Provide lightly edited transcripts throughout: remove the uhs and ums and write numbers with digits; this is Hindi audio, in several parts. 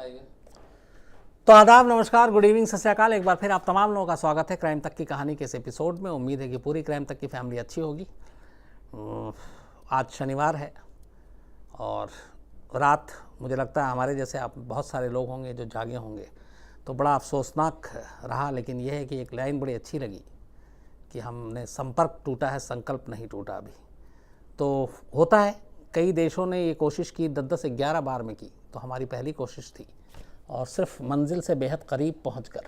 चलाइए। तो आदाब, नमस्कार, गुड इवनिंग, सत श्री अकाल। एक बार फिर आप तमाम लोगों का स्वागत है क्राइम तक की कहानी के इस एपिसोड में। उम्मीद है कि पूरी क्राइम तक की फैमिली अच्छी होगी। आज शनिवार है और रात मुझे लगता है हमारे जैसे आप बहुत सारे लोग होंगे जो जागे होंगे, तो बड़ा अफसोसनाक रहा। लेकिन यह है कि एक लाइन बड़ी अच्छी लगी कि हमने संपर्क टूटा है, संकल्प नहीं टूटा अभी। तो होता है, कई देशों ने ये कोशिश की 10-10 11 बार में की, तो हमारी पहली कोशिश थी और सिर्फ मंजिल से बेहद करीब पहुंचकर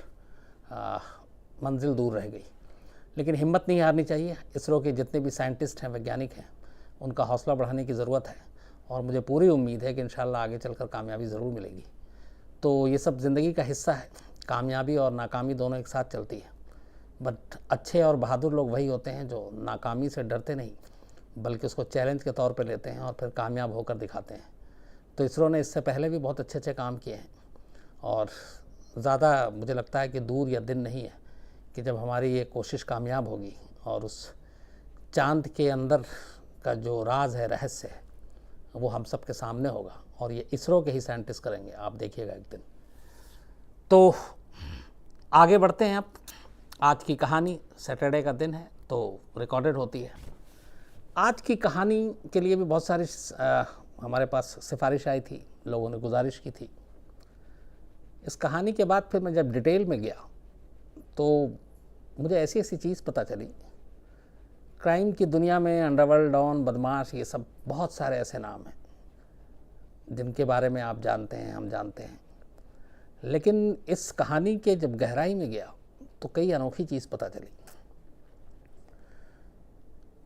मंजिल दूर रह गई। लेकिन हिम्मत नहीं हारनी चाहिए। इसरो के जितने भी साइंटिस्ट हैं, वैज्ञानिक हैं, उनका हौसला बढ़ाने की ज़रूरत है और मुझे पूरी उम्मीद है कि इंशाल्लाह आगे चलकर कामयाबी ज़रूर मिलेगी। तो ये सब ज़िंदगी का हिस्सा है, कामयाबी और नाकामी दोनों एक साथ चलती है। बट अच्छे और बहादुर लोग वही होते हैं जो नाकामी से डरते नहीं, बल्कि उसको चैलेंज के तौर पे लेते हैं और फिर कामयाब होकर दिखाते हैं। तो इसरो ने इससे पहले भी बहुत अच्छे अच्छे काम किए हैं और ज़्यादा मुझे लगता है कि दूर या दिन नहीं है कि जब हमारी ये कोशिश कामयाब होगी और उस चांद के अंदर का जो राज है, रहस्य है, वो हम सब के सामने होगा और ये इसरो के ही साइंटिस्ट करेंगे, आप देखिएगा एक दिन। तो आगे बढ़ते हैं अब। आज की कहानी, सैटरडे का दिन है तो रिकॉर्डेड होती है। आज की कहानी के लिए भी बहुत सारी हमारे पास सिफारिश आई थी, लोगों ने गुजारिश की थी। इस कहानी के बाद फिर मैं जब डिटेल में गया तो मुझे ऐसी ऐसी चीज़ पता चली। क्राइम की दुनिया में अंडरवर्ल्ड, डॉन, बदमाश, ये सब बहुत सारे ऐसे नाम हैं जिनके बारे में आप जानते हैं, हम जानते हैं। लेकिन इस कहानी के जब गहराई में गया तो कई अनोखी चीज़ पता चली।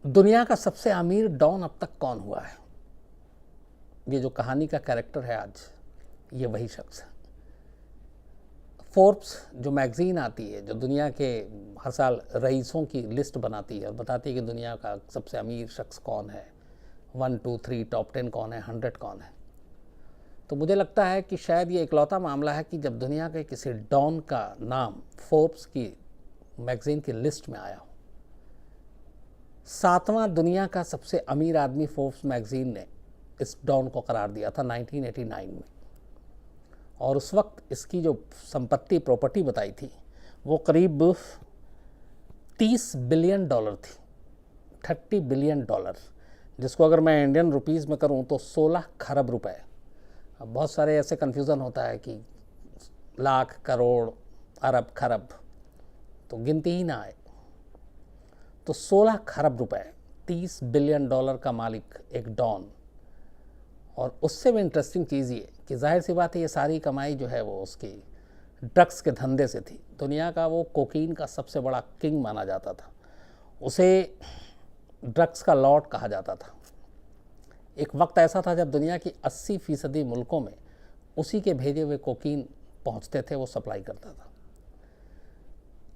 दुनिया का सबसे अमीर डॉन अब तक कौन हुआ है? ये जो कहानी का कैरेक्टर है आज, ये वही शख्स है। फोर्ब्स जो मैगज़ीन आती है, जो दुनिया के हर साल रईसों की लिस्ट बनाती है और बताती है कि दुनिया का सबसे अमीर शख्स कौन है, 1, 2, 3, टॉप 10 कौन है, 100 कौन है। तो मुझे लगता है कि शायद ये इकलौता मामला है कि जब दुनिया के किसी डॉन का नाम फोर्ब्स की मैगज़ीन की लिस्ट में आया हो। 7वां दुनिया का सबसे अमीर आदमी फोर्ब्स मैगज़ीन ने इस डॉन को करार दिया था 1989 में। और उस वक्त इसकी जो संपत्ति, प्रॉपर्टी बताई थी, वो करीब $30 बिलियन थी, $30 बिलियन, जिसको अगर मैं इंडियन रुपीज़ में करूं तो 16 खरब रुपए। अब बहुत सारे ऐसे कन्फ्यूज़न होता है कि लाख, करोड़, अरब, खरब, तो गिनती ही ना आए। तो 16 खरब रुपए, $30 बिलियन का मालिक एक डॉन। और उससे भी इंटरेस्टिंग चीज़ ये कि जाहिर सी बात है ये सारी कमाई जो है वो उसकी ड्रग्स के धंधे से थी। दुनिया का वो कोकीन का सबसे बड़ा किंग माना जाता था, उसे ड्रग्स का लॉर्ड कहा जाता था। एक वक्त ऐसा था जब दुनिया की 80% मुल्कों में उसी के भेजे हुए कोकीन पहुंचते थे, वो सप्लाई करता था।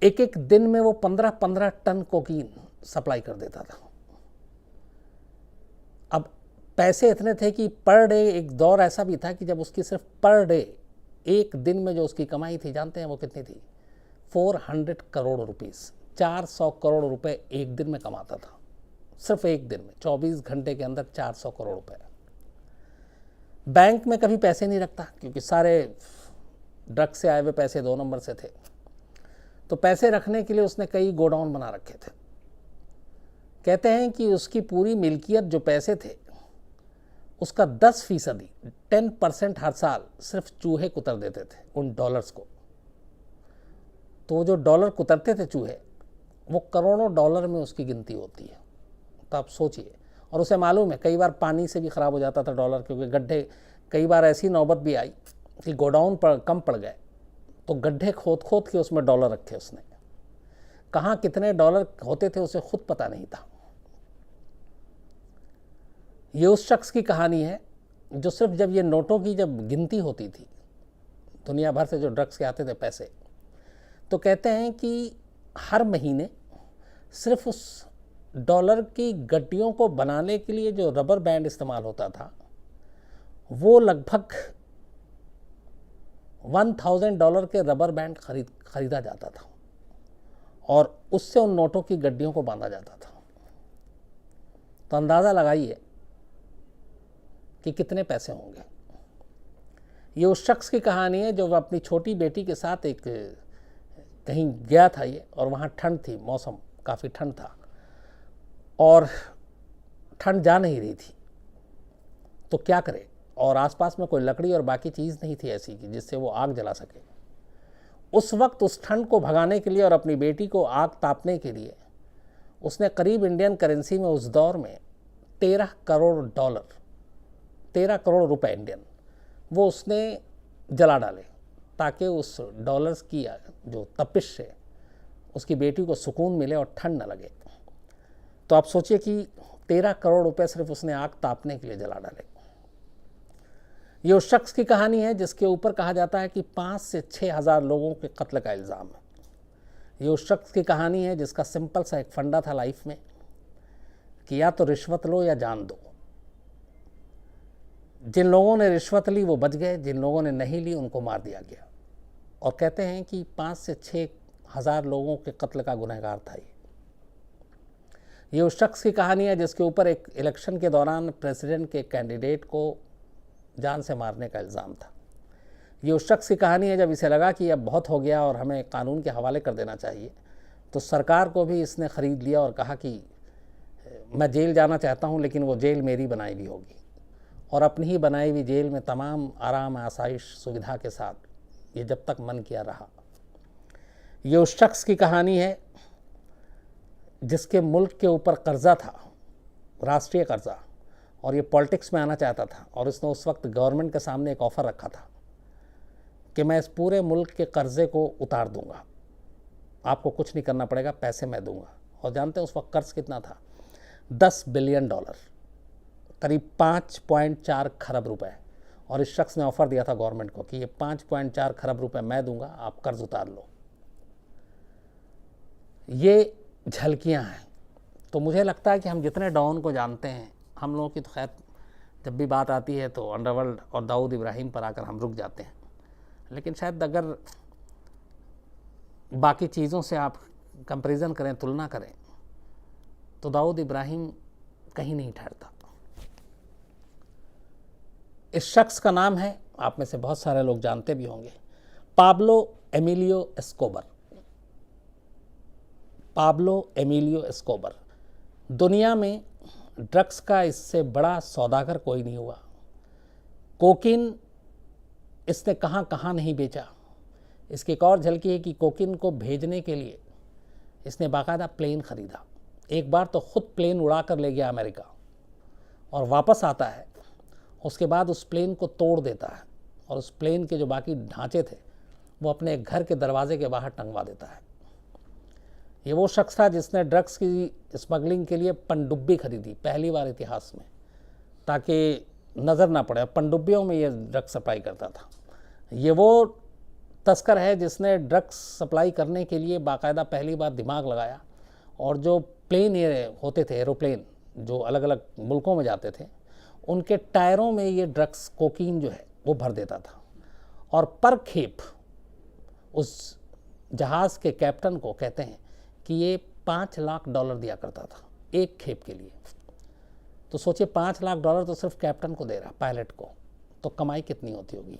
एक एक दिन में वो 15-15 टन कोकीन सप्लाई कर देता था। अब पैसे इतने थे कि पर डे, एक दौर ऐसा भी था कि जब उसकी सिर्फ पर डे, एक दिन में जो उसकी कमाई थी, जानते हैं वो कितनी थी? 400 करोड़ रुपीस, 400 करोड़ रुपए एक दिन में कमाता था। सिर्फ एक दिन में, 24 घंटे के अंदर 400 करोड़ रुपए। बैंक में कभी पैसे नहीं रखता क्योंकि सारे ड्रग्स से आए हुए पैसे 2 नंबर से थे। तो पैसे रखने के लिए उसने कई गोडाउन बना रखे थे। कहते हैं कि उसकी पूरी मिल्कियत, जो पैसे थे, उसका 10%, 10% हर साल सिर्फ चूहे कुतर देते थे उन डॉलर्स को। तो वो जो डॉलर कुतरते थे चूहे, वो करोड़ों डॉलर में उसकी गिनती होती है। तो आप सोचिए। और उसे मालूम है कई बार पानी से भी ख़राब हो जाता था डॉलर, क्योंकि गड्ढे, कई बार ऐसी नौबत भी आई कि गोडाउन पर कम पड़ गए तो गड्ढे खोद खोद के उसमें डॉलर रखे उसने। कहाँ कितने डॉलर होते थे उसे खुद पता नहीं था। ये उस शख्स की कहानी है जो सिर्फ जब ये नोटों की जब गिनती होती थी, दुनिया भर से जो ड्रग्स के आते थे पैसे, तो कहते हैं कि हर महीने सिर्फ उस डॉलर की गड्डियों को बनाने के लिए जो रबर बैंड इस्तेमाल होता था, वो लगभग $1000 के रबर बैंड खरीदा जाता था और उससे उन नोटों की गड्डियों को बांधा जाता था। तो अंदाज़ा लगाइए कि कितने पैसे होंगे। ये उस शख्स की कहानी है जो अपनी छोटी बेटी के साथ एक कहीं गया था ये, और वहाँ ठंड थी, मौसम काफ़ी ठंड था और ठंड जा नहीं रही थी, तो क्या करे, और आसपास में कोई लकड़ी और बाकी चीज़ नहीं थी ऐसी कि जिससे वो आग जला सके। उस वक्त उस ठंड को भगाने के लिए और अपनी बेटी को आग तापने के लिए उसने करीब इंडियन करेंसी में उस दौर में 13 करोड़ डॉलर, 13 करोड़ रुपए इंडियन, वो उसने जला डाले ताकि उस डॉलर्स की जो तपिश से उसकी बेटी को सुकून मिले और ठंड न लगे। तो आप सोचिए कि 13 करोड़ रुपए सिर्फ उसने आग तापने के लिए जला डाले। ये उस शख्स की कहानी है जिसके ऊपर कहा जाता है कि 5 से 6 हज़ार लोगों के कत्ल का इल्ज़ाम है। ये उस शख्स की कहानी है जिसका सिंपल सा एक फंडा था लाइफ में कि या तो रिश्वत लो या जान दो। जिन लोगों ने रिश्वत ली वो बच गए, जिन लोगों ने नहीं ली उनको मार दिया गया। और कहते हैं कि 5 से 6 हज़ार लोगों के कत्ल का गुनहगार था ये उस शख्स की कहानी है जिसके ऊपर एक इलेक्शन के दौरान प्रेसिडेंट के कैंडिडेट को जान से मारने का इल्ज़ाम था। ये उस शख्स की कहानी है जब इसे लगा कि अब बहुत हो गया और हमें कानून के हवाले कर देना चाहिए, तो सरकार को भी इसने ख़रीद लिया और कहा कि मैं जेल जाना चाहता हूँ, लेकिन वो जेल मेरी बनाई हुई होगी, और अपनी ही बनाई हुई जेल में तमाम आराम, आसाइश, सुविधा के साथ ये जब तक मन किया रहा। ये उस शख्स की कहानी है जिसके मुल्क के ऊपर कर्जा था, राष्ट्रीय कर्जा, और ये पॉलिटिक्स में आना चाहता था, और इसने उस वक्त गवर्नमेंट के सामने एक ऑफ़र रखा था कि मैं इस पूरे मुल्क के कर्ज़े को उतार दूंगा, आपको कुछ नहीं करना पड़ेगा, पैसे मैं दूंगा। और जानते हैं उस वक्त कर्ज कितना था? 10 बिलियन डॉलर, करीब 5.4 खरब रुपए। और इस शख्स ने ऑफ़र दिया था गवर्नमेंट को कि ये 5.4 खरब रुपए मैं दूंगा, आप कर्ज उतार लो। ये झलकियाँ हैं। तो मुझे लगता है कि हम जितने डॉन को जानते हैं, हम लोगों की तो खैर जब भी बात आती है तो अंडरवर्ल्ड और दाऊद इब्राहिम पर आकर हम रुक जाते हैं, लेकिन शायद अगर बाकी चीज़ों से आप कंपैरिजन करें, तुलना करें, तो दाऊद इब्राहिम कहीं नहीं ठहरता। इस शख्स का नाम है, आप में से बहुत सारे लोग जानते भी होंगे, Pablo Emilio Escobar. Pablo Emilio Escobar. दुनिया में ड्रग्स का इससे बड़ा सौदागर कोई नहीं हुआ। कोकीन इसने कहाँ कहाँ नहीं बेचा। इसकी एक और झलकी है कि कोकीन को भेजने के लिए इसने बाकायदा प्लेन ख़रीदा। एक बार तो ख़ुद प्लेन उड़ा कर ले गया अमेरिका, और वापस आता है, उसके बाद उस प्लेन को तोड़ देता है, और उस प्लेन के जो बाकी ढांचे थे वो अपने घर के दरवाजे के बाहर टंगवा देता है। ये वो शख्स था जिसने ड्रग्स की स्मगलिंग के लिए पनडुब्बी खरीदी पहली बार इतिहास में, ताकि नज़र ना पड़े। पनडुब्बियों में ये ड्रग्स सप्लाई करता था। ये वो तस्कर है जिसने ड्रग्स सप्लाई करने के लिए बाकायदा पहली बार दिमाग लगाया, और जो प्लेन ये होते थे, एरोप्लेन जो अलग अलग मुल्कों में जाते थे, उनके टायरों में ये ड्रग्स, कोकीन जो है वो भर देता था, और पर खेप उस जहाज़ के कैप्टन को कहते हैं कि ये $5 लाख दिया करता था एक खेप के लिए। तो सोचिए $5 लाख तो सिर्फ कैप्टन को दे रहा, पायलट को, तो कमाई कितनी होती होगी।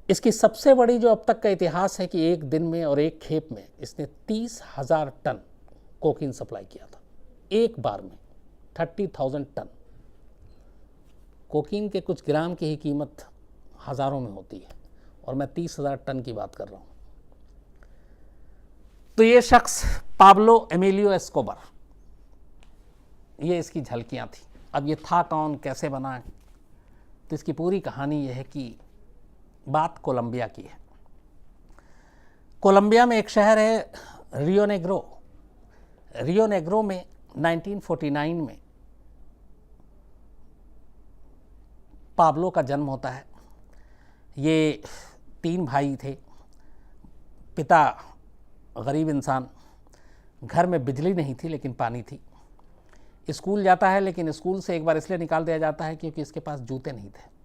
इसकी सबसे बड़ी जो अब तक का इतिहास है कि एक दिन में और एक खेप में इसने 30,000 टन कोकीन सप्लाई किया था एक बार में। 30,000 टन कोकीन के कुछ ग्राम की ही कीमत हज़ारों में होती है, और मैं 30,000 टन की बात कर रहा हूँ। तो ये शख्स पाब्लो एमिलियो एस्कोबर, ये इसकी झलकियाँ थी। अब ये था कौन, कैसे बना, तो इसकी पूरी कहानी ये है कि बात कोलंबिया की है। कोलंबिया में एक शहर है रियो नेग्रो। रियो नेग्रो में 1949 में पाब्लो का जन्म होता है। ये 3 भाई थे, पिता गरीब इंसान, घर में बिजली नहीं थी लेकिन पानी थी। स्कूल जाता है, लेकिन स्कूल से एक बार इसलिए निकाल दिया जाता है क्योंकि इसके पास जूते नहीं थे।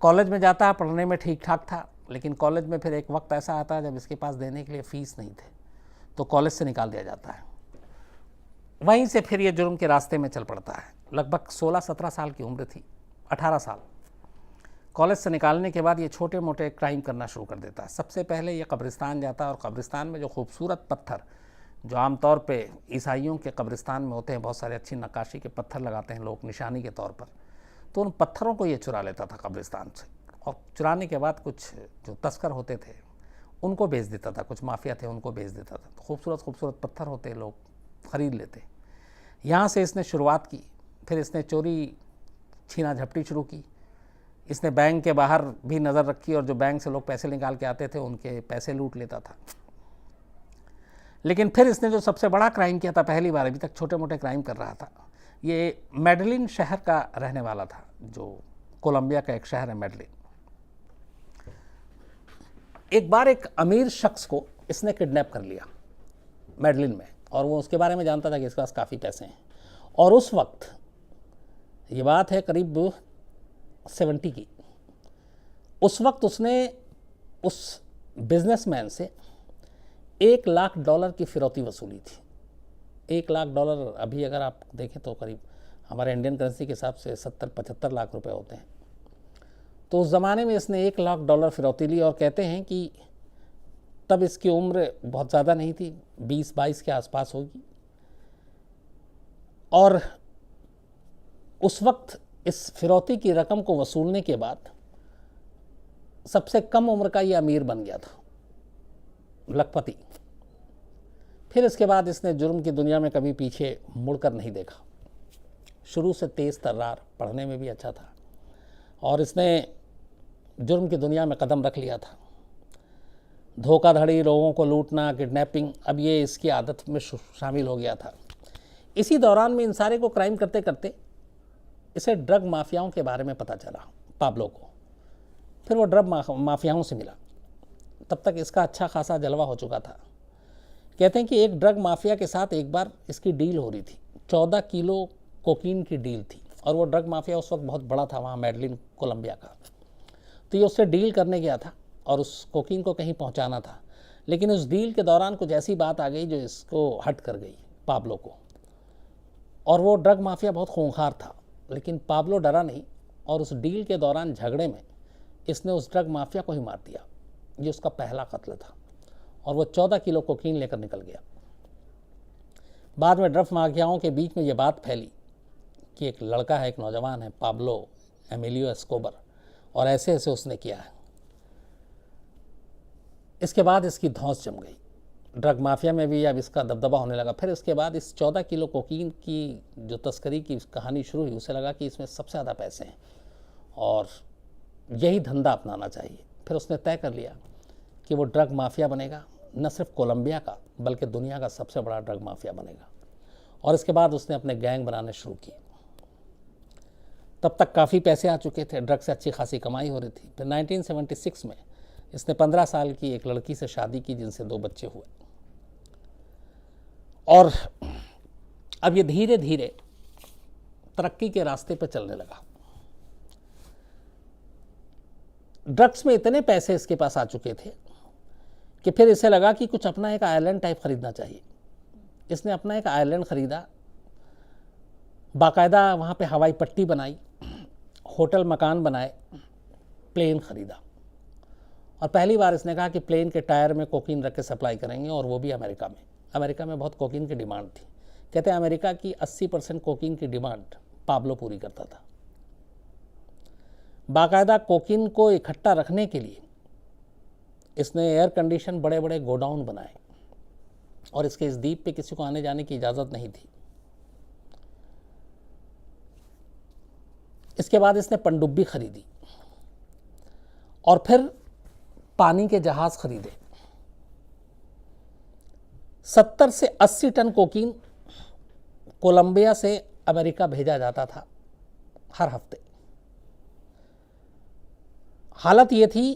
कॉलेज में जाता है, पढ़ने में ठीक ठाक था, लेकिन कॉलेज में फिर एक वक्त ऐसा आता है जब इसके पास देने के लिए फ़ीस नहीं थे, तो कॉलेज से निकाल दिया जाता है। वहीं से फिर ये जुर्म के रास्ते में चल पड़ता है। लगभग 16-17 साल की उम्र थी, 18 साल, कॉलेज से निकालने के बाद ये छोटे मोटे क्राइम करना शुरू कर देता है। सबसे पहले ये कब्रिस्तान जाता है और कब्रिस्तान में जो खूबसूरत पत्थर जो आमतौर पे ईसाइयों के कब्रिस्तान में होते हैं, बहुत सारे अच्छी नक्काशी के पत्थर लगाते हैं लोग निशानी के तौर पर, तो उन पत्थरों को ये चुरा लेता था कब्रिस्तान से। और चुराने के बाद कुछ जो तस्कर होते थे उनको बेच देता था, कुछ माफिया थे उनको बेच देता था। तो खूबसूरत खूबसूरत पत्थर होते, लोग ख़रीद लेते। यहाँ से इसने शुरुआत की। फिर इसने चोरी छीना झपटी शुरू की। इसने बैंक के बाहर भी नज़र रखी और जो बैंक से लोग पैसे निकाल के आते थे उनके पैसे लूट लेता था। लेकिन फिर इसने जो सबसे बड़ा क्राइम किया था, पहली बार, अभी तक छोटे मोटे क्राइम कर रहा था, ये मेडलिन शहर का रहने वाला था, जो कोलंबिया का एक शहर है मेडलिन। एक बार एक अमीर शख्स को इसने किडनैप कर लिया मेडलिन में, और वो उसके बारे में जानता था कि इसके पास काफ़ी पैसे हैं। और उस वक्त ये बात है करीब 70 की, उस वक्त उसने उस बिजनेसमैन से $1,00,000 की फ़िरौती वसूली थी। $1,00,000 अभी अगर आप देखें तो करीब हमारे इंडियन करेंसी के हिसाब से 70-75 लाख रुपए होते हैं। तो उस ज़माने में इसने $1,00,000 फ़िरौती ली, और कहते हैं कि तब इसकी उम्र बहुत ज़्यादा नहीं थी, 20-22 के आसपास होगी। और उस वक्त इस फिरौती की रकम को वसूलने के बाद सबसे कम उम्र का ये अमीर बन गया था, लखपति। फिर इसके बाद इसने जुर्म की दुनिया में कभी पीछे मुड़कर नहीं देखा। शुरू से तेज़ तर्रार, पढ़ने में भी अच्छा था, और इसने जुर्म की दुनिया में कदम रख लिया था। धोखाधड़ी, लोगों को लूटना, किडनैपिंग, अब ये इसकी आदत में शामिल हो गया था। इसी दौरान में इन सारे को क्राइम करते करते इसे ड्रग माफियाओं के बारे में पता चला, पाब्लो को। फिर वो ड्रग माफियाओं से मिला। तब तक इसका अच्छा खासा जलवा हो चुका था। कहते हैं कि एक ड्रग माफिया के साथ एक बार इसकी डील हो रही थी, 14 किलो कोकीन की डील थी, और वो ड्रग माफिया उस वक्त बहुत बड़ा था वहाँ मेडलिन कोलंबिया का। तो ये उससे डील करने गया था और उस कोकीन को कहीं पहुँचाना था। लेकिन उस डील के दौरान कुछ ऐसी बात आ गई जो इसको हट कर गई, पाब्लो को। और वो ड्रग माफिया बहुत खूंखार था, लेकिन पाब्लो डरा नहीं, और उस डील के दौरान झगड़े में इसने उस ड्रग माफिया को ही मार दिया। ये उसका पहला कत्ल था, और वो 14 किलो कोकीन लेकर निकल गया। बाद में ड्रग माफियाओं के बीच में ये बात फैली कि एक लड़का है, एक नौजवान है, पाब्लो एमिलियो एस्कोबर, और ऐसे ऐसे उसने किया है। इसके बाद इसकी धौंस जम गई, ड्रग माफिया में भी अब इसका दबदबा होने लगा। फिर इसके बाद इस 14 किलो कोकीन की जो तस्करी की कहानी शुरू हुई, उसे लगा कि इसमें सबसे ज़्यादा पैसे हैं और यही धंधा अपनाना चाहिए। फिर उसने तय कर लिया कि वो ड्रग माफिया बनेगा, न सिर्फ कोलंबिया का बल्कि दुनिया का सबसे बड़ा ड्रग माफिया बनेगा। और इसके बाद उसने अपने गैंग बनाने शुरू किए। तब तक काफ़ी पैसे आ चुके थे, ड्रग से अच्छी खासी कमाई हो रही थी। फिर 1976 में इसने 15 साल की एक लड़की से शादी की, जिनसे 2 बच्चे हुए। और अब ये धीरे धीरे तरक्की के रास्ते पर चलने लगा। ड्रग्स में इतने पैसे इसके पास आ चुके थे कि फिर इसे लगा कि कुछ अपना एक आइलैंड टाइप खरीदना चाहिए। इसने अपना एक आइलैंड खरीदा, बाकायदा वहाँ पे हवाई पट्टी बनाई, होटल मकान बनाए, प्लेन खरीदा। और पहली बार इसने कहा कि प्लेन के टायर में कोकीन रख के सप्लाई करेंगे, और वो भी अमेरिका में। अमेरिका में बहुत कोकीन की डिमांड थी। कहते हैं अमेरिका की 80% कोकीन की डिमांड पाब्लो पूरी करता था। बाकायदा कोकीन को इकट्ठा रखने के लिए इसने एयर कंडीशन बड़े बड़े गोडाउन बनाए, और इसके इस द्वीप पे किसी को आने जाने की इजाज़त नहीं थी। इसके बाद इसने पनडुब्बी खरीदी, और फिर पानी के जहाज़ खरीदे। 70 से 80 टन कोकीन कोलंबिया से अमेरिका भेजा जाता था हर हफ्ते। हालत ये थी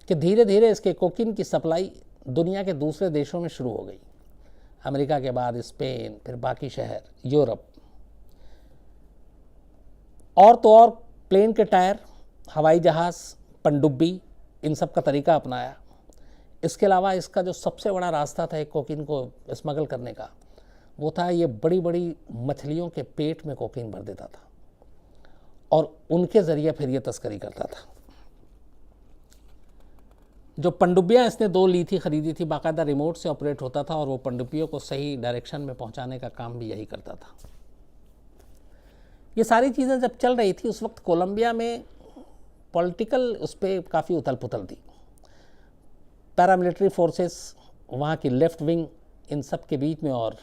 कि धीरे धीरे इसके कोकीन की सप्लाई दुनिया के दूसरे देशों में शुरू हो गई। अमेरिका के बाद स्पेन, फिर बाकी शहर, यूरोप। और तो और प्लेन के टायर, हवाई जहाज़, पनडुब्बी, इन सब का तरीका अपनाया। इसके अलावा इसका जो सबसे बड़ा रास्ता था एक कोकीन को स्मगल करने का, वो था ये बड़ी बड़ी मछलियों के पेट में कोकीन भर देता था, और उनके ज़रिए फिर ये तस्करी करता था। जो पनडुब्बियाँ इसने 2 ली थी, ख़रीदी थी, बाकायदा रिमोट से ऑपरेट होता था और वो पनडुब्बियों को सही डायरेक्शन में पहुंचाने का काम भी यही करता था। ये सारी चीज़ें जब चल रही थी उस वक्त कोलंबिया में पॉलिटिकल उस पर काफ़ी उथल पुथल थी। पैरामिलिट्री फोर्सेस, वहाँ की लेफ्ट विंग, इन सब के बीच में और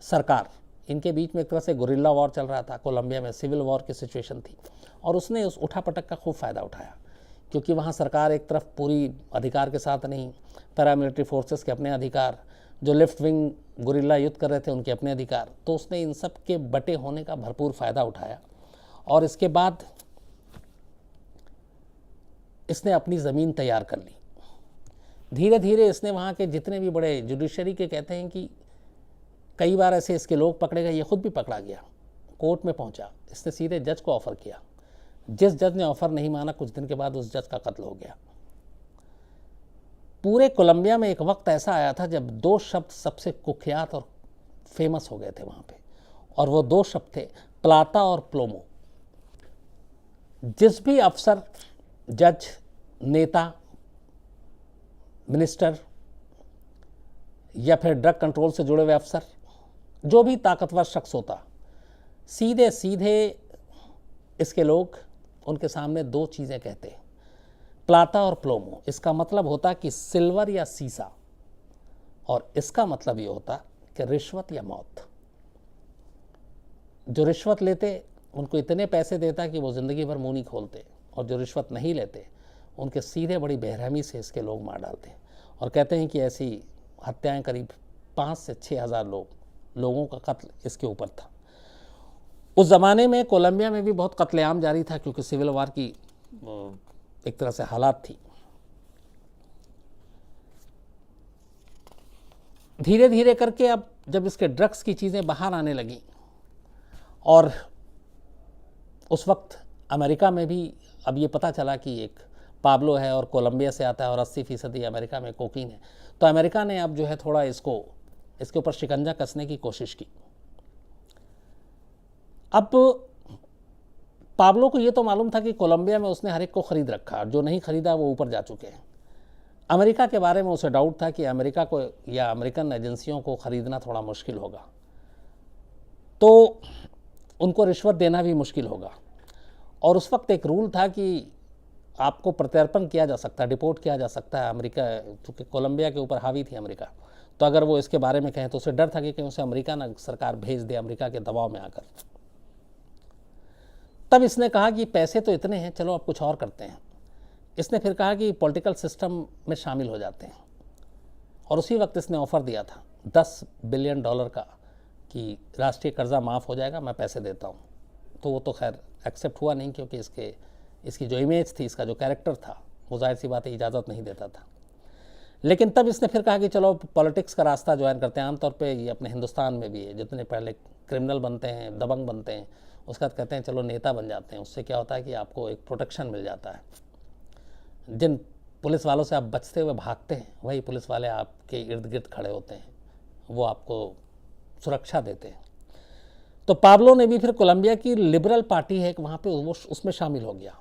सरकार, इनके बीच में एक तरह से गुरिल्ला वॉर चल रहा था। कोलंबिया में सिविल वॉर की सिचुएशन थी और उसने उस उठापटक का खूब फ़ायदा उठाया, क्योंकि वहाँ सरकार एक तरफ पूरी अधिकार के साथ नहीं, पैरामिलिट्री फोर्सेस के अपने अधिकार, जो लेफ्ट विंग गुरिल्ला युद्ध कर रहे थे उनके अपने अधिकार। तो उसने इन सब के बटे होने का भरपूर फ़ायदा उठाया और इसके बाद इसने अपनी ज़मीन तैयार कर ली। धीरे धीरे इसने वहाँ के जितने भी बड़े जुडिशरी के, कहते हैं कि कई बार ऐसे इसके लोग पकड़े गए, ये खुद भी पकड़ा गया, कोर्ट में पहुँचा, इसने सीधे जज को ऑफ़र किया। जिस जज ने ऑफ़र नहीं माना, कुछ दिन के बाद उस जज का कत्ल हो गया। पूरे कोलंबिया में एक वक्त ऐसा आया था जब 2 शब्द सबसे कुख्यात और फेमस हो गए थे वहाँ पे, और वो 2 शब्द थे प्लाता और प्लोमो। जिस भी अफसर, जज, नेता, मिनिस्टर या फिर ड्रग कंट्रोल से जुड़े हुए अफसर, जो भी ताकतवर शख्स होता, सीधे सीधे इसके लोग उनके सामने 2 चीज़ें कहते, प्लाता और प्लोमो। इसका मतलब होता कि सिल्वर या सीसा, और इसका मतलब ये होता कि रिश्वत या मौत। जो रिश्वत लेते उनको इतने पैसे देता कि वो ज़िंदगी भर मुंह नहीं खोलते, और जो रिश्वत नहीं लेते उनके सीधे बड़ी बेरहमी से इसके लोग मार डालते। और कहते हैं कि ऐसी हत्याएं करीब 5 से 6 हज़ार लोगों का कत्ल इसके ऊपर था। उस ज़माने में कोलंबिया में भी बहुत कत्लेआम जारी था, क्योंकि सिविल वार की एक तरह से हालात थी। धीरे धीरे करके अब जब इसके ड्रग्स की चीज़ें बाहर आने लगी, और उस वक्त अमेरिका में भी अब ये पता चला कि एक पाब्लो है और कोलंबिया से आता है और 80% अमेरिका में कोकीन है, तो अमेरिका ने अब जो है थोड़ा इसके ऊपर शिकंजा कसने की कोशिश की। अब पाब्लो को ये तो मालूम था कि कोलंबिया में उसने हर एक को ख़रीद रखा, जो नहीं ख़रीदा वो ऊपर जा चुके हैं। अमेरिका के बारे में उसे डाउट था कि अमेरिका को या अमेरिकन एजेंसियों को ख़रीदना थोड़ा मुश्किल होगा, तो उनको रिश्वत देना भी मुश्किल होगा। और उस वक्त एक रूल था कि आपको प्रत्यर्पण किया जा सकता है, डिपोर्ट किया जा सकता है अमेरिका, चूँकि कोलंबिया के ऊपर हावी थी अमेरिका। तो अगर वो इसके बारे में कहें तो उसे डर था कि कहीं उसे अमेरिका ना सरकार भेज दे, अमेरिका के दबाव में आकर। तब इसने कहा कि पैसे तो इतने हैं, चलो अब कुछ और करते हैं। इसने फिर कहा कि पॉलिटिकल सिस्टम में शामिल हो जाते हैं, और उसी वक्त इसने ऑफ़र दिया था $10 बिलियन का कि राष्ट्रीय कर्जा माफ़ हो जाएगा, मैं पैसे देता हूँ। तो वो तो खैर एक्सेप्ट हुआ नहीं, क्योंकि इसकी जो इमेज थी, इसका जो कैरेक्टर था, वो जाहिर सी बात है इजाज़त नहीं देता था। लेकिन तब इसने फिर कहा कि चलो पॉलिटिक्स का रास्ता ज्वाइन करते हैं। आमतौर पे ये अपने हिंदुस्तान में भी है, जितने पहले क्रिमिनल बनते हैं, दबंग बनते हैं, उसके बाद कहते हैं चलो नेता बन जाते हैं। उससे क्या होता है कि आपको एक प्रोटेक्शन मिल जाता है। जिन पुलिस वालों से आप बचते हुए भागते हैं, वही पुलिस वाले आपके इर्द गिर्द खड़े होते हैं, वो आपको सुरक्षा देते हैं। तो पाब्लो ने भी फिर कोलंबिया की लिबरल पार्टी है वहाँ पे, वो उसमें शामिल हो गया,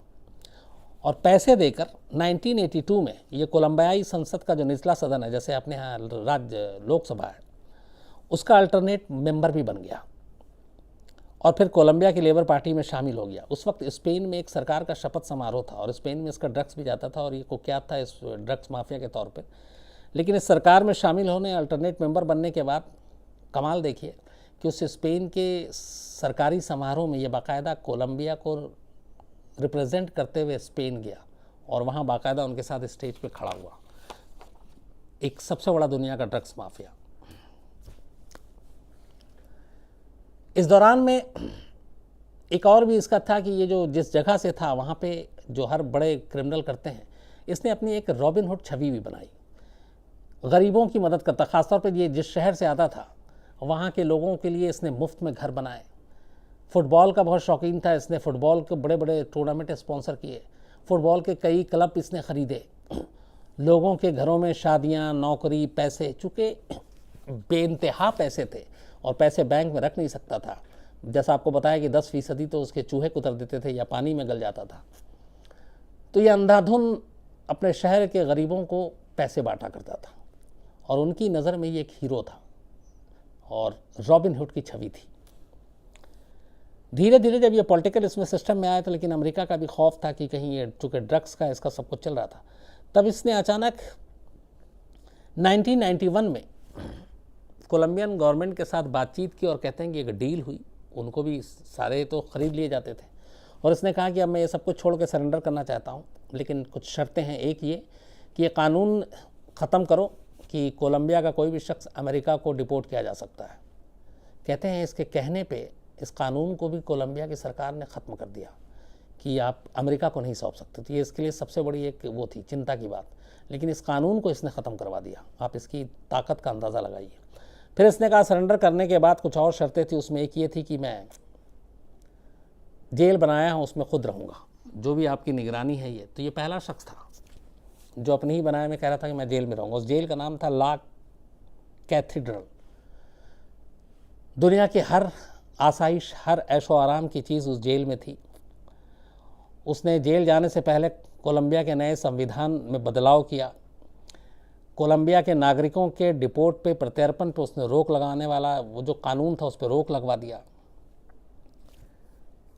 और पैसे देकर 1982 में ये कोलंबियाई संसद का जो निचला सदन है, जैसे अपने यहाँ राज्य लोकसभा है, उसका अल्टरनेट मेंबर भी बन गया, और फिर कोलंबिया की लेबर पार्टी में शामिल हो गया। उस वक्त स्पेन में एक सरकार का शपथ समारोह था, और स्पेन में इसका ड्रग्स भी जाता था, और ये कुख्यात था इस ड्रग्स माफिया के तौर पर। लेकिन इस सरकार में शामिल होने, अल्टरनेट मेंबर बनने के बाद कमाल देखिए कि उस स्पेन के सरकारी समारोह में ये बाकायदा कोलंबिया को रिप्रेजेंट करते हुए स्पेन गया, और वहाँ बाकायदा उनके साथ स्टेज पे खड़ा हुआ। एक सबसे बड़ा दुनिया का ड्रग्स माफिया। इस दौरान में एक और भी इसका था कि ये जो जिस जगह से था वहाँ पे जो हर बड़े क्रिमिनल करते हैं, इसने अपनी एक रॉबिन हुड छवि भी बनाई। गरीबों की मदद करता, ख़ासतौर पे ये जिस शहर से आता था वहाँ के लोगों के लिए इसने मुफ्त में घर बनाए। फुटबॉल का बहुत शौकीन था, इसने फुटबॉल के बड़े बड़े टूर्नामेंट स्पॉन्सर किए, फुटबॉल के कई क्लब इसने ख़रीदे। लोगों के घरों में शादियाँ, नौकरी, पैसे, चूँकि बेइंतहा पैसे थे और पैसे बैंक में रख नहीं सकता था, जैसा आपको बताया कि 10% तो उसके चूहे कुतर देते थे या पानी में गल जाता था। तो ये अंधाधुन अपने शहर के गरीबों को पैसे बांटा करता था और उनकी नज़र में ये एक हीरो था और रॉबिन हुड की छवि थी। धीरे धीरे जब ये पॉलिटिकल इसमें सिस्टम में आया था, लेकिन अमेरिका का भी खौफ था कि कहीं ये चूँकि ड्रग्स का इसका सब कुछ चल रहा था, तब इसने अचानक 1991 में कोलंबियन गवर्नमेंट के साथ बातचीत की और कहते हैं कि एक डील हुई। उनको भी सारे तो ख़रीद लिए जाते थे और इसने कहा कि अब मैं ये सब कुछ छोड़ के सरेंडर करना चाहता हूँ, लेकिन कुछ शर्तें हैं। एक ये कि ये कानून ख़त्म करो कि कोलंबिया का कोई भी शख्स अमेरिका को डिपोर्ट किया जा सकता है। कहते हैं इसके कहने पे इस कानून को भी कोलंबिया की सरकार ने ख़त्म कर दिया कि आप अमेरिका को नहीं सौंप सकते। तो ये इसके लिए सबसे बड़ी एक वो थी चिंता की बात, लेकिन इस कानून को इसने ख़त्म करवा दिया। आप इसकी ताकत का अंदाज़ा लगाइए। फिर इसने कहा सरेंडर करने के बाद कुछ और शर्तें थी। उसमें एक ये थी कि मैं जेल बनाया हूँ उसमें खुद रहूँगा, जो भी आपकी निगरानी है ये। तो ये पहला शख्स था जो अपने ही बनाया में कह रहा था कि मैं जेल में रहूँगा। उस जेल का नाम था ला कैथीड्रल। दुनिया की हर आसाइश, हर ऐशो आराम की चीज़ उस जेल में थी। उसने जेल जाने से पहले कोलंबिया के नए संविधान में बदलाव किया। कोलंबिया के नागरिकों के डिपोर्ट पे, प्रत्यर्पण पे उसने रोक लगाने वाला वो जो कानून था उस पर रोक लगवा दिया।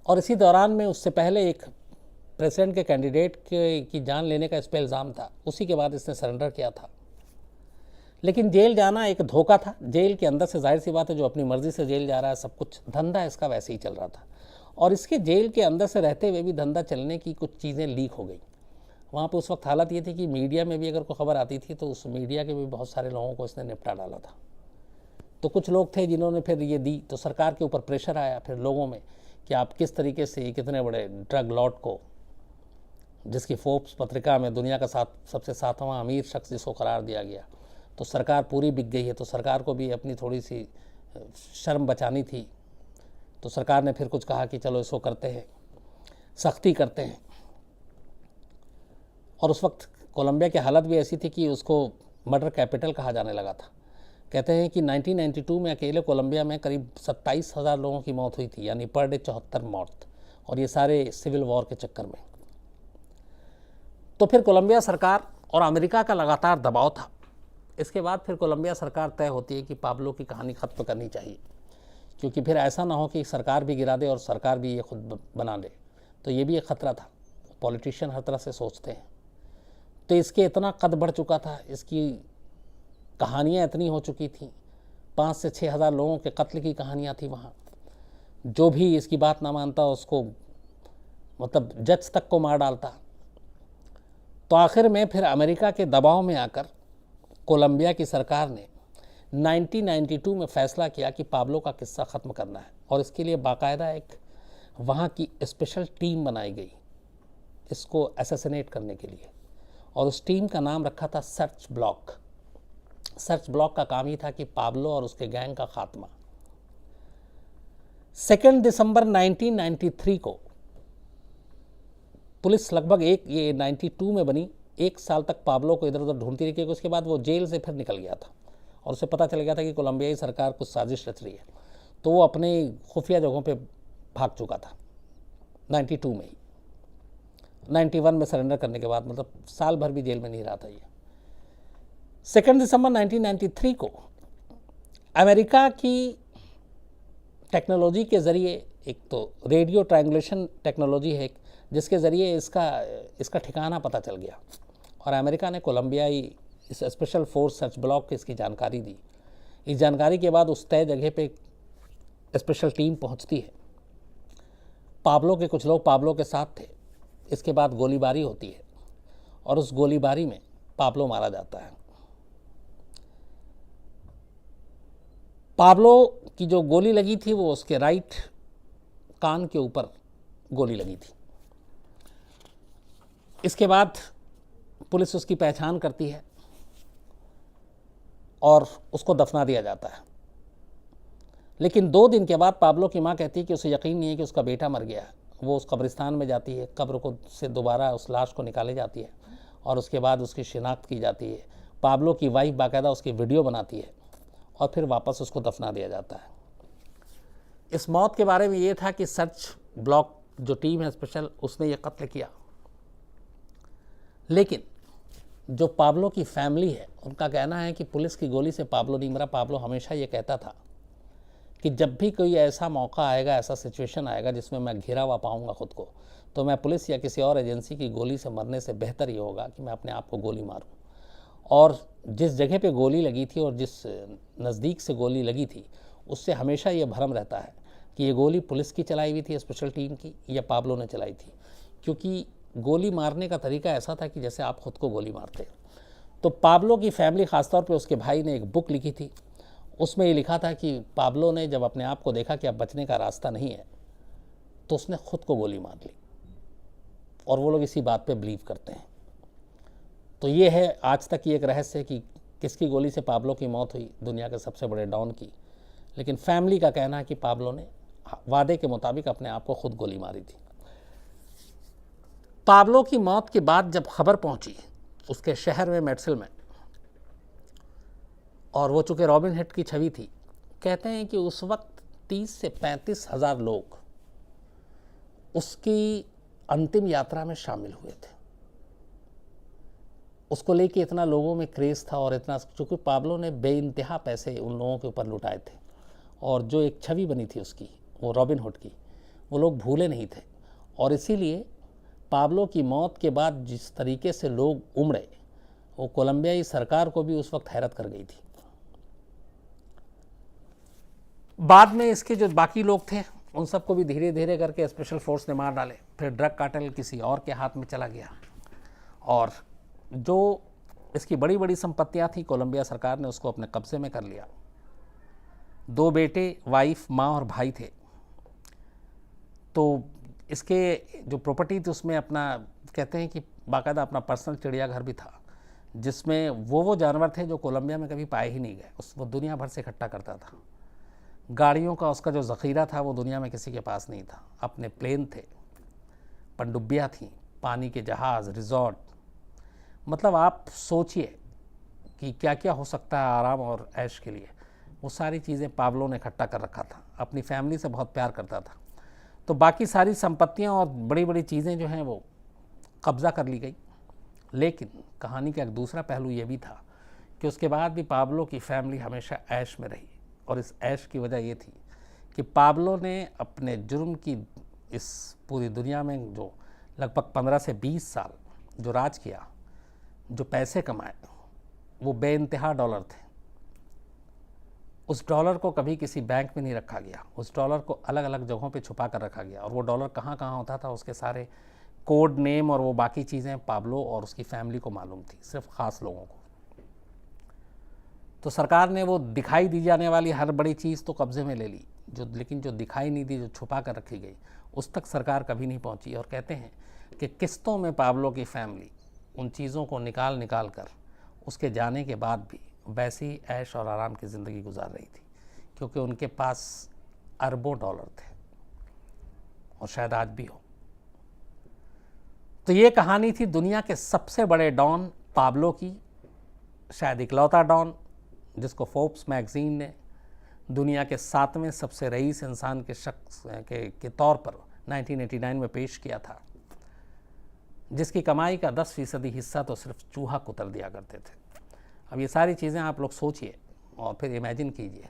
और इसी दौरान में उससे पहले एक प्रेसिडेंट के कैंडिडेट की जान लेने का इस पर इल्ज़ाम था। उसी के बाद इसने सरेंडर किया था। लेकिन जेल जाना एक धोखा था। जेल के अंदर से जाहिर सी बात है जो अपनी मर्ज़ी से जेल जा रहा है, सब कुछ धंधा इसका वैसे ही चल रहा था। और इसके जेल के अंदर से रहते हुए भी धंधा चलने की कुछ चीज़ें लीक हो गई। वहाँ पे उस वक्त हालत ये थी कि मीडिया में भी अगर कोई खबर आती थी तो उस मीडिया के भी बहुत सारे लोगों को इसने निपटा डाला था। तो कुछ लोग थे जिन्होंने फिर ये दी, तो सरकार के ऊपर प्रेशर आया फिर लोगों में कि आप किस तरीके से कितने बड़े ड्रग लॉर्ड को, जिसकी फोर्ब्स पत्रिका में दुनिया का सबसे 7वां अमीर शख्स जिसको करार दिया गया, तो सरकार पूरी बिक गई है। तो सरकार को भी अपनी थोड़ी सी शर्म बचानी थी। तो सरकार ने फिर कुछ कहा कि चलो इसको करते हैं, सख्ती करते हैं। और उस वक्त कोलंबिया की हालत भी ऐसी थी कि उसको मर्डर कैपिटल कहा जाने लगा था। कहते हैं कि 1992 में अकेले कोलंबिया में करीब 27,000 लोगों की मौत हुई थी, यानी पर डे 74 मौत, और ये सारे सिविल वॉर के चक्कर में। तो फिर कोलंबिया सरकार और अमेरिका का लगातार दबाव था। इसके बाद फिर कोलंबिया सरकार तय होती है कि पाब्लो की कहानी ख़त्म करनी चाहिए, क्योंकि फिर ऐसा ना हो कि सरकार भी गिरा दे और सरकार भी ये खुद बना दे। तो ये भी एक ख़तरा था। पॉलिटिशियन हर तरह से सोचते हैं। तो इसके इतना कद बढ़ चुका था, इसकी कहानियाँ इतनी हो चुकी थी, 5 से 6 हज़ार लोगों के कत्ल की कहानियाँ थी वहाँ। जो भी इसकी बात ना मानता उसको मतलब जज तक को मार डालता। तो आखिर में फिर अमेरिका के दबाव में आकर कोलंबिया की सरकार ने 1992 में फ़ैसला किया कि पाब्लो का किस्सा ख़त्म करना है, और इसके लिए बाकायदा एक वहाँ की स्पेशल टीम बनाई गई इसको असैसिनेट करने के लिए, और उस टीम का नाम रखा था सर्च ब्लॉक। सर्च ब्लॉक का काम ही था कि पाब्लो और उसके गैंग का खात्मा। 2 दिसंबर 1993 को पुलिस लगभग ये 92 में बनी, 1 साल तक पाब्लो को इधर उधर ढूंढती रही, क्योंकि उसके बाद वो जेल से फिर निकल गया था और उसे पता चल गया था कि कोलंबियाई सरकार कुछ साजिश रच रही है। तो वो अपने खुफिया जगहों पे भाग चुका था 92 में ही। 91 में सरेंडर करने के बाद मतलब साल भर भी जेल में नहीं रहा था ये। 2 दिसंबर 1993 को अमेरिका की टेक्नोलॉजी के ज़रिए, एक तो रेडियो ट्रायंगुलेशन टेक्नोलॉजी है जिसके ज़रिए इसका ठिकाना पता चल गया, और अमेरिका ने कोलंबियाई इस स्पेशल फोर्स सर्च ब्लॉक की इसकी जानकारी दी। इस जानकारी के बाद उस तय जगह पे स्पेशल टीम पहुंचती है। पाब्लो के कुछ लोग पाब्लो के साथ थे। इसके बाद गोलीबारी होती है और उस गोलीबारी में पाब्लो मारा जाता है। पाब्लो की जो गोली लगी थी वो उसके राइट कान के ऊपर गोली लगी थी। इसके बाद पुलिस उसकी पहचान करती है और उसको दफना दिया जाता है। लेकिन 2 दिन के बाद पाब्लो की माँ कहती है कि उसे यकीन नहीं है कि उसका बेटा मर गया है। वो उस कब्रिस्तान में जाती है, कब्र को से दोबारा उस लाश को निकाली जाती है और उसके बाद उसकी शिनाख्त की जाती है। पाब्लो की वाइफ बाकायदा उसकी वीडियो बनाती है और फिर वापस उसको दफना दिया जाता है। इस मौत के बारे में ये था कि सर्च ब्लॉक जो टीम है स्पेशल, उसने ये कत्ल किया। लेकिन जो पाब्लो की फैमिली है, उनका कहना है कि पुलिस की गोली से पाब्लो नहीं मरा। पाब्लो हमेशा ये कहता था कि जब भी कोई ऐसा मौका आएगा, ऐसा सिचुएशन आएगा जिसमें मैं घिरा हुआ पाऊंगा खुद को, तो मैं पुलिस या किसी और एजेंसी की गोली से मरने से बेहतर ये होगा कि मैं अपने आप को गोली मारूं। और जिस जगह पे गोली लगी थी और जिस नज़दीक से गोली लगी थी, उससे हमेशा ये भ्रम रहता है कि ये गोली पुलिस की चलाई हुई थी, स्पेशल टीम की, या पाब्लो ने चलाई थी, क्योंकि गोली मारने का तरीका ऐसा था कि जैसे आप खुद को गोली मारते। तो पाब्लो की फैमिली, ख़ासतौर पे उसके भाई ने एक बुक लिखी थी, उसमें ये लिखा था कि पाब्लो ने जब अपने आप को देखा कि अब बचने का रास्ता नहीं है, तो उसने खुद को गोली मार ली। और वो लोग इसी बात पे बिलीव करते हैं। तो ये है आज तक ये एक रहस्य कि किसकी गोली से पाब्लो की मौत हुई, दुनिया के सबसे बड़े डॉन की। लेकिन फैमिली का कहना है कि पाब्लो ने वादे के मुताबिक अपने आप को खुद गोली मारी थी। पाब्लो की मौत के बाद जब खबर पहुंची उसके शहर में, मेड्सिल में, और वो चूँकि रॉबिन हुड की छवि थी, कहते हैं कि उस वक्त 30 से 35 हज़ार लोग उसकी अंतिम यात्रा में शामिल हुए थे। उसको लेके इतना लोगों में क्रेज़ था और इतना, चूँकि पाब्लो ने बेइंतहा पैसे उन लोगों के ऊपर लुटाए थे, और जो एक छवि बनी थी उसकी, वो रॉबिन हुड की, वो लोग भूले नहीं थे। और इसीलिए पाब्लो की मौत के बाद जिस तरीके से लोग उमड़े, वो कोलंबियाई सरकार को भी उस वक्त हैरत कर गई थी। बाद में इसके जो बाकी लोग थे उन सबको भी धीरे धीरे करके स्पेशल फोर्स ने मार डाले। फिर ड्रग कार्टेल किसी और के हाथ में चला गया, और जो इसकी बड़ी बड़ी संपत्तियां थी, कोलंबिया सरकार ने उसको अपने कब्जे में कर लिया। 2 बेटे, वाइफ, माँ और भाई थे। तो इसके जो प्रॉपर्टी थी उसमें अपना, कहते हैं कि बाकायदा अपना पर्सनल चिड़ियाघर भी था, जिसमें वो जानवर थे जो कोलंबिया में कभी पाए ही नहीं गए। वो दुनिया भर से इकट्ठा करता था। गाड़ियों का उसका जो ज़ख़ीरा था वो दुनिया में किसी के पास नहीं था। अपने प्लेन थे, पनडुब्बियाँ थीं, पानी के जहाज़, रिजॉर्ट, मतलब आप सोचिए कि क्या क्या हो सकता है आराम और ऐश के लिए। वो सारी चीज़ें पाब्लो ने इकट्ठा कर रखा था। अपनी फैमिली से बहुत प्यार करता था। तो बाकी सारी संपत्तियां और बड़ी बड़ी चीज़ें जो हैं वो कब्ज़ा कर ली गई। लेकिन कहानी का एक दूसरा पहलू ये भी था कि उसके बाद भी पाब्लो की फैमिली हमेशा ऐश में रही, और इस ऐश की वजह ये थी कि पाब्लो ने अपने जुर्म की इस पूरी दुनिया में जो लगभग 15 से 20 साल जो राज किया, जो पैसे कमाए, वो बेइंतहा डॉलर थे। उस डॉलर को कभी किसी बैंक में नहीं रखा गया। उस डॉलर को अलग अलग जगहों पे छुपा कर रखा गया, और वो डॉलर कहाँ कहाँ होता था, उसके सारे कोड नेम और वो बाकी चीज़ें पाब्लो और उसकी फैमिली को मालूम थी, सिर्फ ख़ास लोगों को। तो सरकार ने वो दिखाई दी जाने वाली हर बड़ी चीज़ तो कब्ज़े में ले ली, लेकिन जो दिखाई नहीं दी, जो छुपा कर रखी गई, उस तक सरकार कभी नहीं पहुंची। और कहते हैं कि किस्तों में पाब्लो की फैमिली उन चीज़ों को निकाल कर उसके जाने के बाद भी वैसी ही ऐश और आराम की ज़िंदगी गुजार रही थी, क्योंकि उनके पास अरबों डॉलर थे, और शायद आज भी हो। तो ये कहानी थी दुनिया के सबसे बड़े डॉन पाब्लो की, शायद इकलौता डॉन जिसको फोर्ब्स मैगजीन ने दुनिया के 7वें सबसे रईस इंसान के शख्स के तौर पर 1989 में पेश किया था, जिसकी कमाई का 10% हिस्सा तो सिर्फ चूहा कुतर दिया करते थे। अब ये सारी चीज़ें आप लोग सोचिए और फिर इमेजिन कीजिए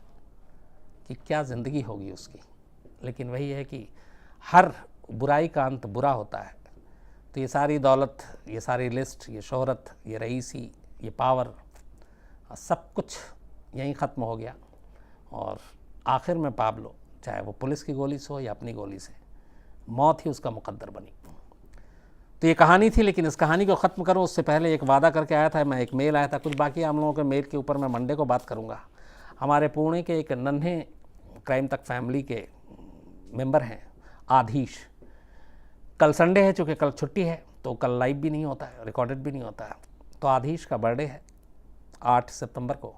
कि क्या ज़िंदगी होगी उसकी। लेकिन वही है कि हर बुराई का अंत बुरा होता है। तो ये सारी दौलत, ये सारी लिस्ट, ये शोहरत, ये रईसी, ये पावर, सब कुछ यहीं ख़त्म हो गया। और आखिर में पाब्लो, चाहे वो पुलिस की गोली से हो या अपनी गोली से, मौत ही उसका मुकद्दर बनी। तो ये कहानी थी। लेकिन इस कहानी को ख़त्म करूँ उससे पहले एक वादा करके आया था मैं, एक मेल आया था कुछ, बाकी हम लोगों के मेल के ऊपर मैं मंडे को बात करूँगा। हमारे पुणे के एक नन्हे क्राइम तक फैमिली के मेंबर हैं आधीश। कल संडे है, चूँकि कल छुट्टी है तो कल लाइव भी नहीं होता है, रिकॉर्डेड भी नहीं होता है। तो आधीश का बर्थडे है 8 सितंबर को।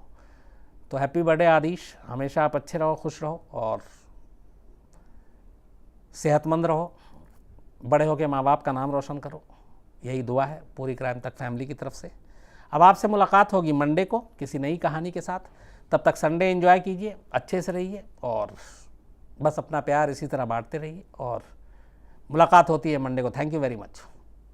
तो हैप्पी बर्थडे आधीश, हमेशा आप अच्छे रहो, खुश रहो और सेहतमंद रहो, बड़े होकर माँ बाप का नाम रोशन करो, यही दुआ है पूरी क्राइम तक फैमिली की तरफ से। अब आपसे मुलाकात होगी मंडे को किसी नई कहानी के साथ। तब तक संडे एंजॉय कीजिए, अच्छे से रहिए और बस अपना प्यार इसी तरह बांटते रहिए और मुलाकात होती है मंडे को। Thank you very much.